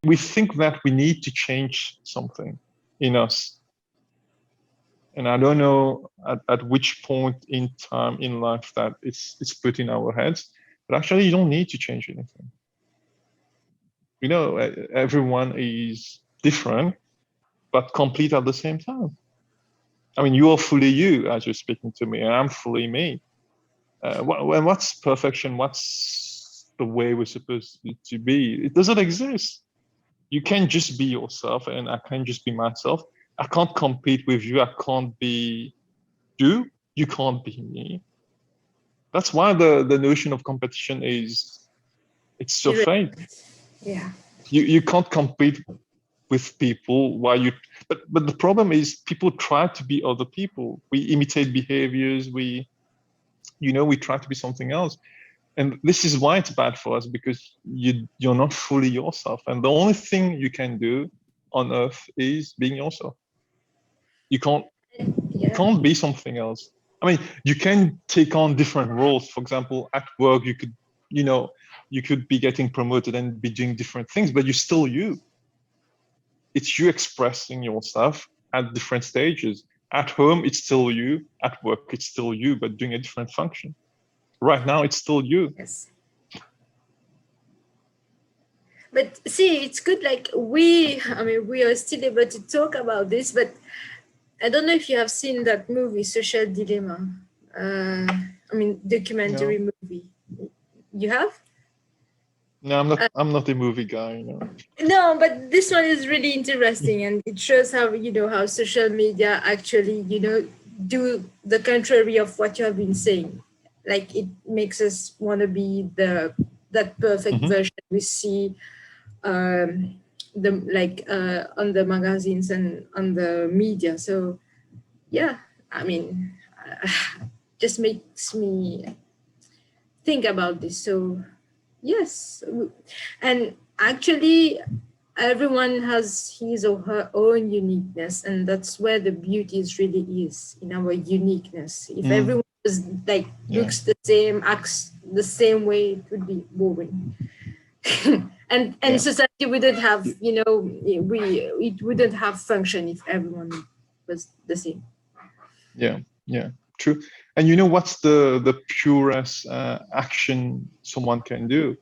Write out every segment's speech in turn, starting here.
we think that we need to change something in us. And I don't know at which point in time in life that it's put in our heads, but actually you don't need to change anything. You know, everyone is different, but complete at the same time. I mean, you are fully you as you're speaking to me, and I'm fully me. What's perfection? What's the way we're supposed to be? It doesn't exist. You can't just be yourself, and I can't just be myself. I can't compete with you. I can't be you. You can't be me. That's why the notion of competition it's so fake. Yeah. You can't compete with people while you but the problem is people try to be other people. We imitate behaviors, we try to be something else. And this is why it's bad for us, because you're not fully yourself. And the only thing you can do on earth is being yourself. You can't be something else. I mean, you can take on different roles. For example, at work, you could be getting promoted and be doing different things, but you're still you. It's you expressing yourself at different stages. At home, it's still you. At work, it's still you, but doing a different function. Right now, it's still you. Yes. But see, it's good. Like we are still able to talk about this, but I don't know if you have seen that movie, Social Dilemma. Documentary movie. You have? No, I'm not a movie guy. No, but this one is really interesting, and it shows how how social media actually do the contrary of what you have been saying. Like it makes us want to be that perfect version we see, on the magazines and on the media. So yeah, I mean, just makes me think about this. So yes, and actually everyone has his or her own uniqueness, and that's where the beauty really is, in our uniqueness. If everyone was looks the same, acts the same way, it would be boring. and society wouldn't have it wouldn't have function if everyone was the same. Yeah, true. And you know what's the purest action someone can do?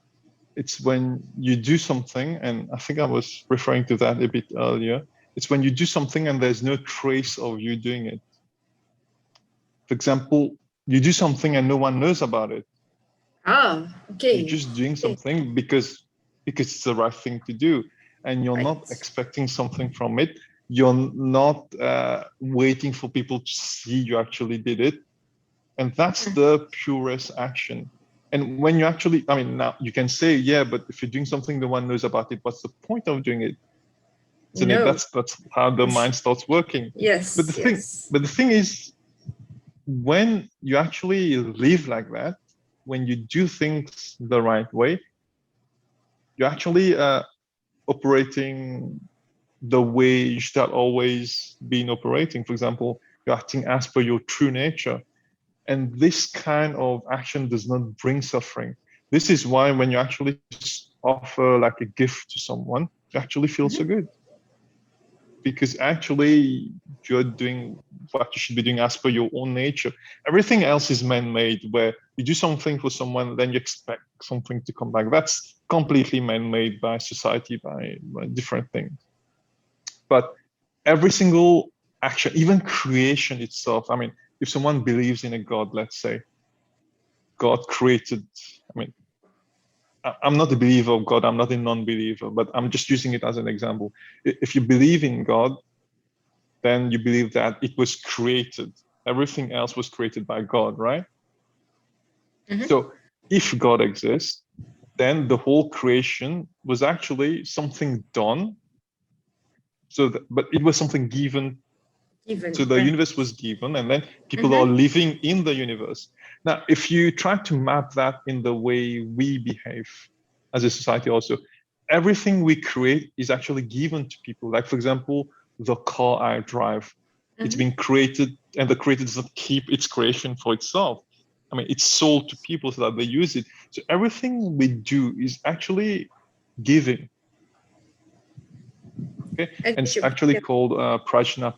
It's when you do something, and I think I was referring to that a bit earlier. It's when you do something and there's no trace of you doing it. For example, you do something and no one knows about it. Okay. You're just doing something because it's the right thing to do, and you're not expecting something from it. You're not waiting for people to see you actually did it. And that's the purest action. And when you actually, I mean, now you can say, yeah, but if you're doing something no one knows about it, what's the point of doing it? So that's how the mind starts working. Yes. But the thing is, when you actually live like that, when you do things the right way, you're actually operating the way you should have always been operating. For example, you're acting as per your true nature. And this kind of action does not bring suffering. This is why when you actually offer like a gift to someone, you actually feel so good. Because actually you're doing what you should be doing as per your own nature. Everything else is man-made, where you do something for someone, then you expect something to come back. That's completely man-made by society, by different things. But every single action, even creation itself, I mean, if someone believes in a God, let's say, God created, I mean, I'm not a believer of God, I'm not a non-believer, but I'm just using it as an example. If you believe in God, then you believe that it was created. Everything else was created by God, right? So if God exists, then the whole creation was actually something done. But it was something given. So the universe was given, and then people are living in the universe. Now, if you try to map that in the way we behave as a society also, everything we create is actually given to people. Like, for example, the car I drive, it's been created, and the creator doesn't keep its creation for itself. I mean, it's sold to people so that they use it. So everything we do is actually giving. Okay, and it's actually called prajna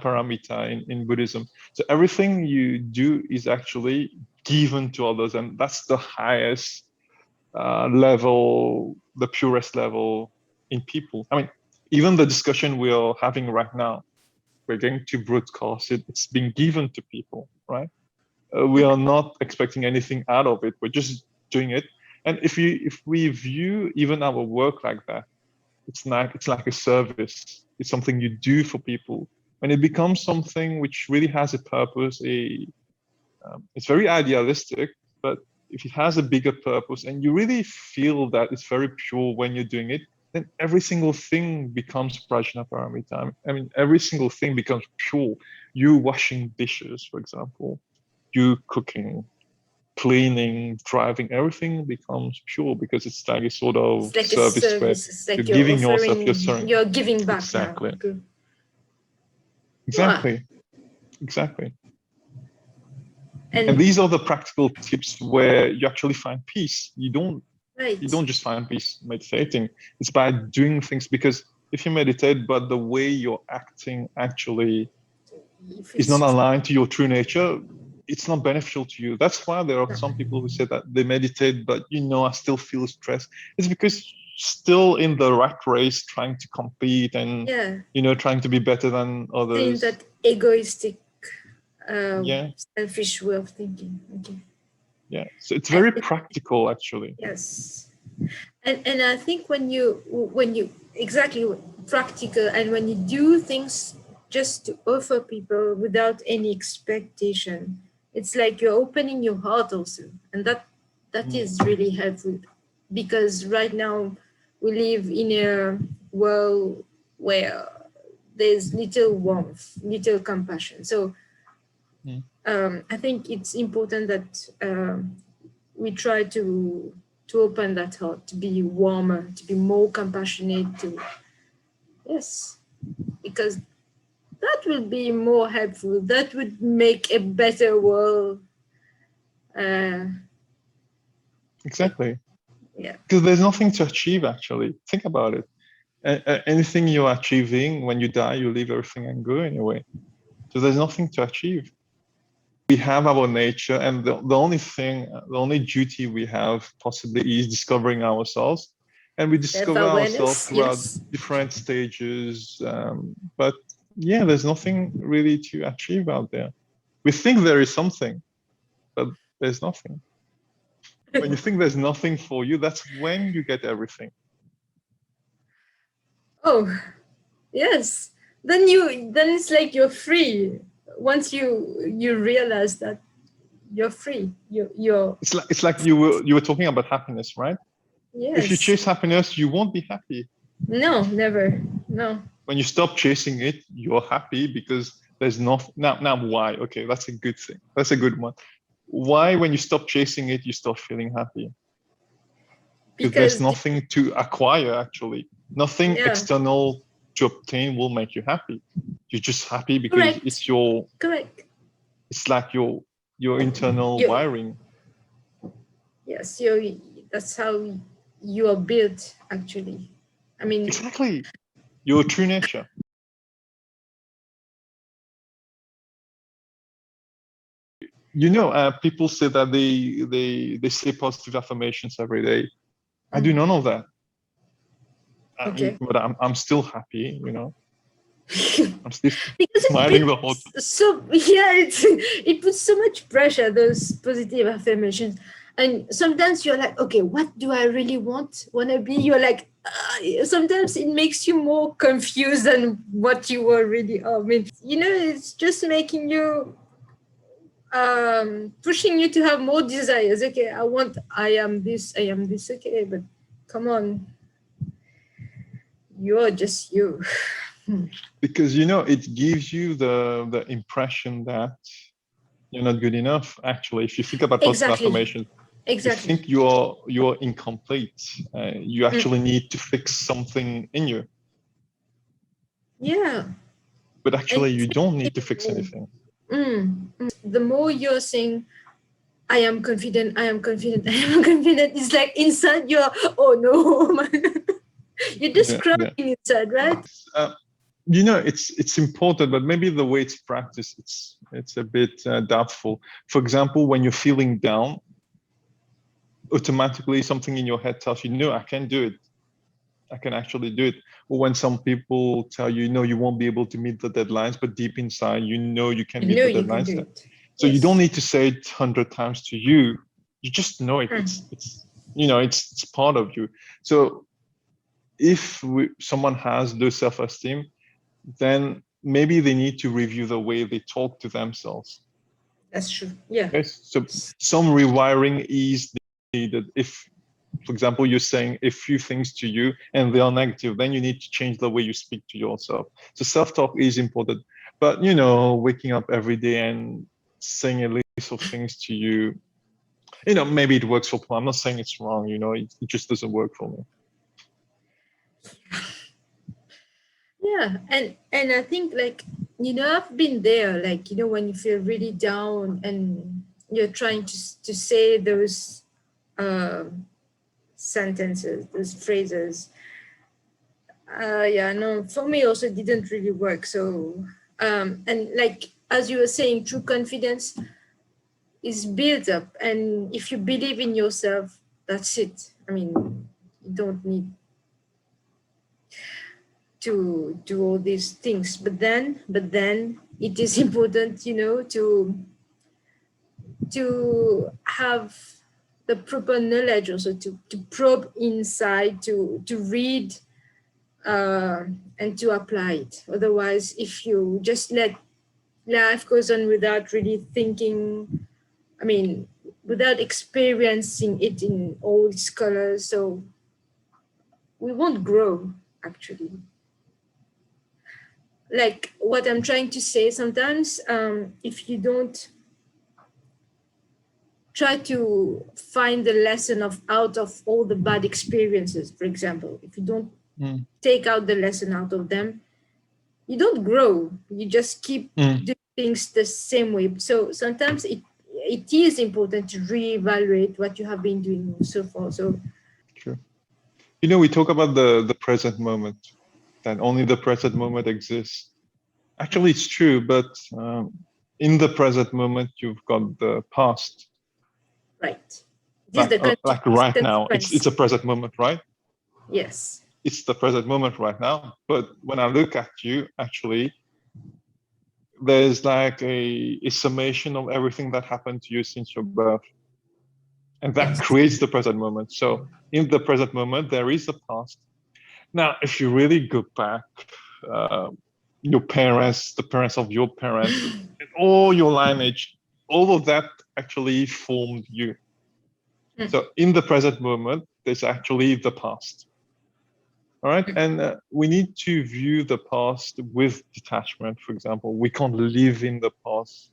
paramita in Buddhism. So everything you do is actually given to others, and that's the highest level, the purest level in people. I mean, even the discussion we are having right now, we're going to broadcast it. It's being given to people, right? We are not expecting anything out of it. We're just doing it. And if we view even our work like that, it's like a service. It's something you do for people. When it becomes something which really has a purpose, it's very idealistic, but if it has a bigger purpose and you really feel that it's very pure when you're doing it, then every single thing becomes prajna paramita. I mean, every single thing becomes pure. You washing dishes, for example, you cooking, cleaning, driving, everything becomes pure because it's like a sort of like service where it's like you're giving yourself, you're giving back exactly. now. Okay. Exactly. Exactly. And these are the practical tips where you actually find peace. You don't right. just find peace meditating. It's by doing things, because if you meditate but the way you're acting actually is not aligned to your true nature, it's not beneficial to you. That's why there are some people who say that they meditate, but I still feel stressed. It's because still in the rat race, trying to compete and trying to be better than others. In that egoistic, selfish way of thinking. Okay. Yeah, so it's very practical, actually. Yes, and I think when you exactly practical, and when you do things just to offer people without any expectation, it's like you're opening your heart also, and that is really helpful, because right now we live in a world where there's little warmth, little compassion. So I think it's important that we try to open that heart, to be warmer, to be more compassionate, because that will be more helpful. That would make a better world. Exactly. Yeah. Because there's nothing to achieve, actually. Think about it. Anything you're achieving, when you die, you leave everything and go anyway. So there's nothing to achieve. We have our nature, and the only duty we have possibly is discovering ourselves. And we discover ourselves throughout different stages. But yeah, there's nothing really to achieve out there. We think there is something, but there's nothing. When you think there's nothing for you, that's when you get everything. Oh, yes. Then it's like you're free. Once you realize that you're free, you're. It's like you were talking about happiness, right? Yes. If you chase happiness, you won't be happy. No, never. No. When you stop chasing it, you're happy because there's nothing. Now why? Okay, that's a good thing. That's a good one. Why, when you stop chasing it, you start feeling happy? Because there's nothing to acquire, actually. Nothing external to obtain will make you happy. You're just happy because it's your. Correct. It's like your internal wiring. Yes, that's how you are built, actually. I mean, exactly, your true nature. People say that they say positive affirmations every day. I do none of that. Okay. But I'm still happy, I'm still smiling the whole time. So it puts so much pressure, those positive affirmations. And sometimes you're like, okay, what do I really want to be? You're like, sometimes it makes you more confused than what you were really are. I mean, it's just making you, pushing you to have more desires. Okay, I am this. Okay, but come on, you're just you. Because it gives you the impression that you're not good enough. Actually, if you think about positive affirmation, you think you're incomplete. You actually need to fix something in you. Yeah. But actually, you don't need to fix anything. The more you're saying, I am confident, it's like inside you're, oh no, man. You're just Yeah, crying yeah. inside, right? It's important, but maybe the way it's practiced, it's a bit doubtful. For example, when you're feeling down, automatically something in your head tells you, no, I can do it. I can actually do it. Or when some people tell you, no, you won't be able to meet the deadlines, but deep inside, you know you can You meet know the you can deadlines. do it. So you don't Yes. need to say it 100 times to you. You just know it. It's part of you. So if someone has low self-esteem, then maybe they need to review the way they talk to themselves. That's true. Yeah. Yes. So some rewiring is needed. If, for example, you're saying a few things to you and they are negative, then you need to change the way you speak to yourself. So self-talk is important. But, waking up every day and saying a list of things to you, maybe it works for people. I'm not saying it's wrong, it just doesn't work for me. Yeah. And I think, like, I've been there, like, when you feel really down and you're trying to say those sentences, those phrases. Yeah, no, for me also it didn't really work. So and like as you were saying, true confidence is built up, and if you believe in yourself, that's it. I mean, you don't need to do all these things, but then it is important, to have the proper knowledge, also to probe inside, to read, and to apply it. Otherwise, if you just let life goes on without really thinking, I mean, without experiencing it in all its colors, so we won't grow, actually. Like what I'm trying to say, sometimes if you don't try to find the lesson out of all the bad experiences, for example, if you don't take out the lesson out of them, you don't grow. You just keep doing things the same way. So sometimes it is important to reevaluate what you have been doing so far. So True. We talk about the present moment, that only the present moment exists. Actually, it's true, but in the present moment, you've got the past. right, this is the Like right now, consequence. it's a present moment, right? Yes. It's the present moment right now. But when I look at you, actually, there's like a summation of everything that happened to you since your birth. And that Yes. creates the present moment. So in the present moment, there is the past. Now, if you really go back, your parents, the parents of your parents, and all your lineage, all of that actually formed you. So in the present moment, there's actually the past. All right. And we need to view the past with detachment, for example. We can't live in the past.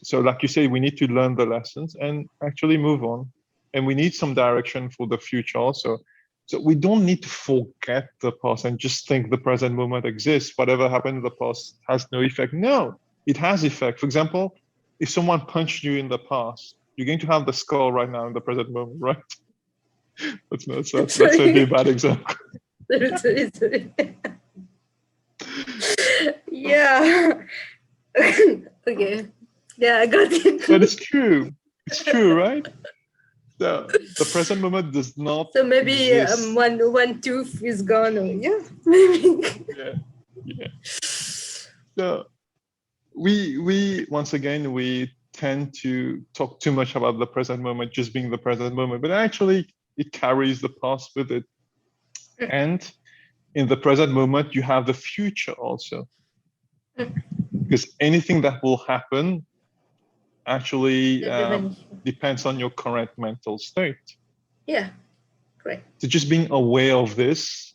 So like you say, we need to learn the lessons and actually move on. And we need some direction for the future also. So we don't need to forget the past and just think the present moment exists. Whatever happened in the past has no effect. No, it has effect. For example, if someone punched you in the past, you're going to have the skull right now in the present moment, right? That's maybe a bad example. Sorry. Yeah. Okay. Yeah, I got it. But it's true. It's true, right? The present moment does not So maybe exist. one tooth is gone. Or, yeah, maybe. Yeah. So we once again we tend to talk too much about the present moment just being the present moment, but actually it carries the past with it. And in the present moment, you have the future also, because anything that will happen actually depends on your current mental state. Yeah, correct. So just being aware of this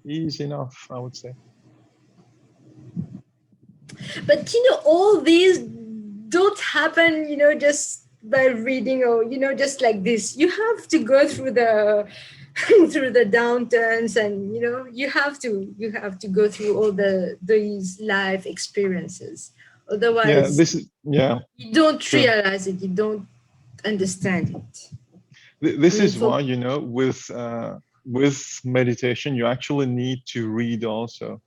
is enough, I would say. But all these don't happen, just by reading or just like this. You have to go through the through the downturns, and you have to go through all these life experiences. Otherwise, you don't realize it. You don't understand it. This is why, with with meditation, you actually need to read also.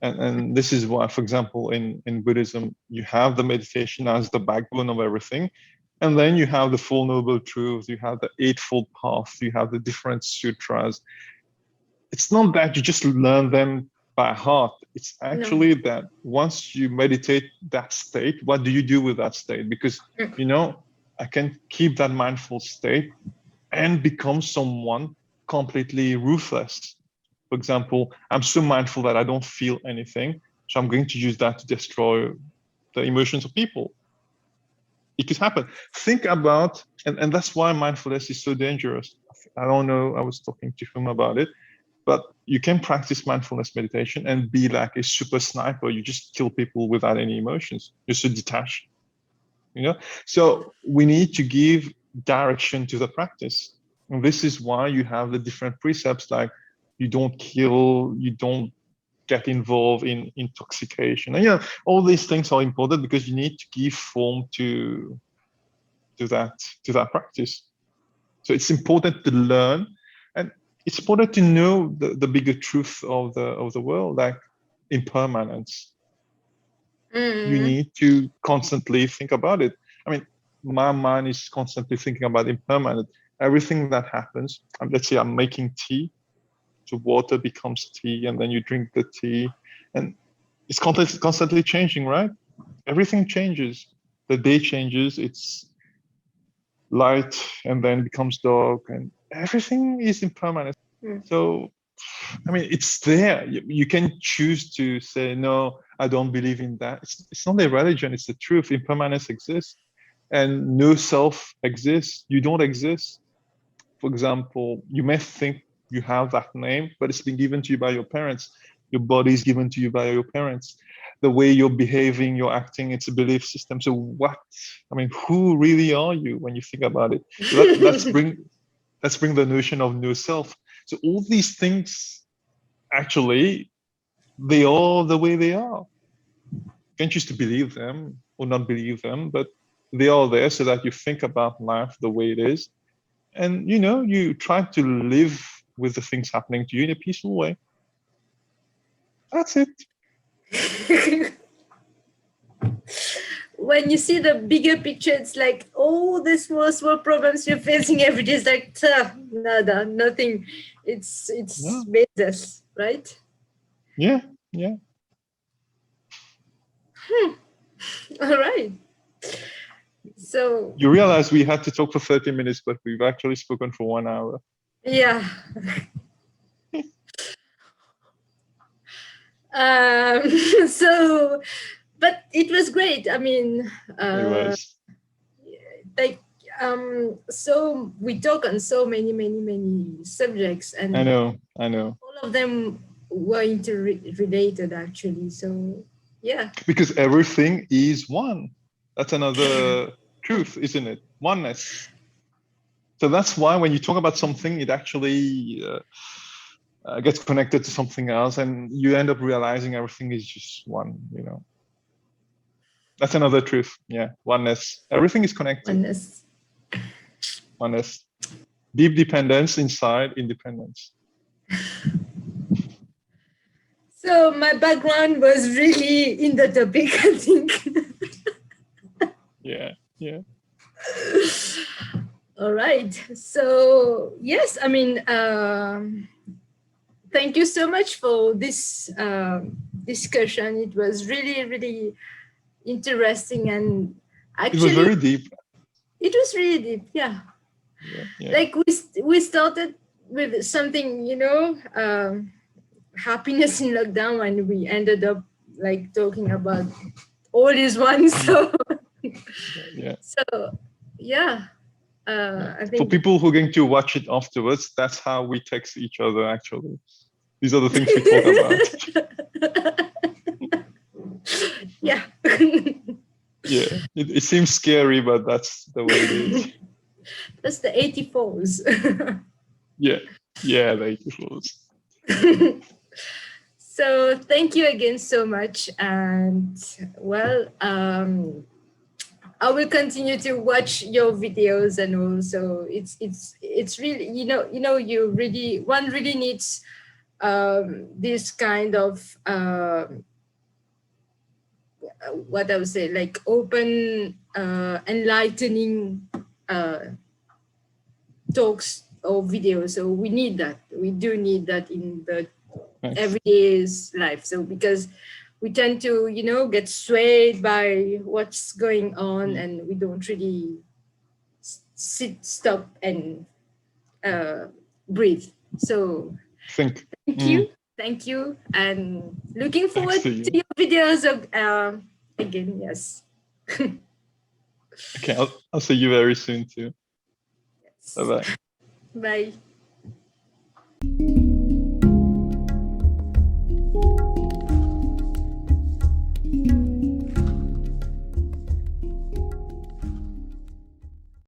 And this is why, for example, in Buddhism, you have the meditation as the backbone of everything. And then you have the Four Noble Truths, you have the Eightfold Path, you have the different sutras. It's not that you just learn them by heart. It's actually that once you meditate that state, what do you do with that state? Because, you know, I can keep that mindful state and become someone completely ruthless. For example, I'm so mindful that I don't feel anything, so I'm going to use that to destroy the emotions of people. It could happen. Think about, and that's why mindfulness is so dangerous. I don't know, I was talking to him about it, but you can practice mindfulness meditation and be like a super sniper. You just kill people without any emotions. You're so detached, you know? So we need to give direction to the practice. And this is why you have the different precepts, like you don't kill, you don't get involved in intoxication. And yeah, all these things are important because you need to give form to that practice. So it's important to learn, and it's important to know the bigger truth of the world, like impermanence. You need to constantly think about it. I mean, my mind is constantly thinking about impermanence. Everything that happens, let's say I'm making tea, so water becomes tea, and then you drink the tea, and it's constantly changing, right? Everything changes. The day changes, it's light, and then becomes dark, and everything is impermanent. So, I mean, it's there. You can choose to say, no, I don't believe in that. It's not a religion, it's the truth. Impermanence exists, and no self exists. You don't exist. For example, you may think you have that name, but it's been given to you by your parents. Your body is given to you by your parents. The way you're behaving, you're acting, it's a belief system. So what? I mean, who really are you when you think about it? Let's bring the notion of no self. So all these things, actually, they are the way they are. You can choose to believe them or not believe them, but they are there so that you think about life the way it is. And, you know, you try to live with the things happening to you in a peaceful way. That's it. When you see the bigger picture, it's like, oh, these small problems you're facing every day is like, nada, nothing. It's baseless, right? Yeah. All right. So you realize we had to talk for 30 minutes, but we've actually spoken for 1 hour. Yeah. So, but it was great. I mean, It was. like, so we talk on so many subjects, and I know. all of them were interrelated, actually. So, yeah. Because everything is one. That's another truth, isn't it? Oneness. So that's why when you talk about something, it actually gets connected to something else, and you end up realizing everything is just one, you know. That's another truth. Yeah, oneness. Everything is connected. Oneness. Deep dependence inside independence. So my background was really in the topic, I think. Yeah. All right. So yes, I mean, thank you so much for this discussion. It was really interesting, and actually, it was very deep. It was really deep, yeah. Like we started with something, you know, happiness in lockdown, and we ended up like talking about all these ones. So yeah. I think for people who are going to watch it afterwards, that's how we text each other. Actually, these are the things we talk about. Yeah. It seems scary, but that's the way it is. That's the 84s. the 84s. So thank you again so much, and well, I will continue to watch your videos, and also it's really, you really, one really needs this kind of what I would say, like open, enlightening talks or videos. So we need that. We do need that in the Thanks. everyday's life. So because we tend to, get swayed by what's going on, and we don't really stop, and breathe. So Think. thank you. Thank you. And looking Thanks forward to to you. your videos of, again. Yes. Okay, I'll see you very soon too. Yes. Bye bye. Bye.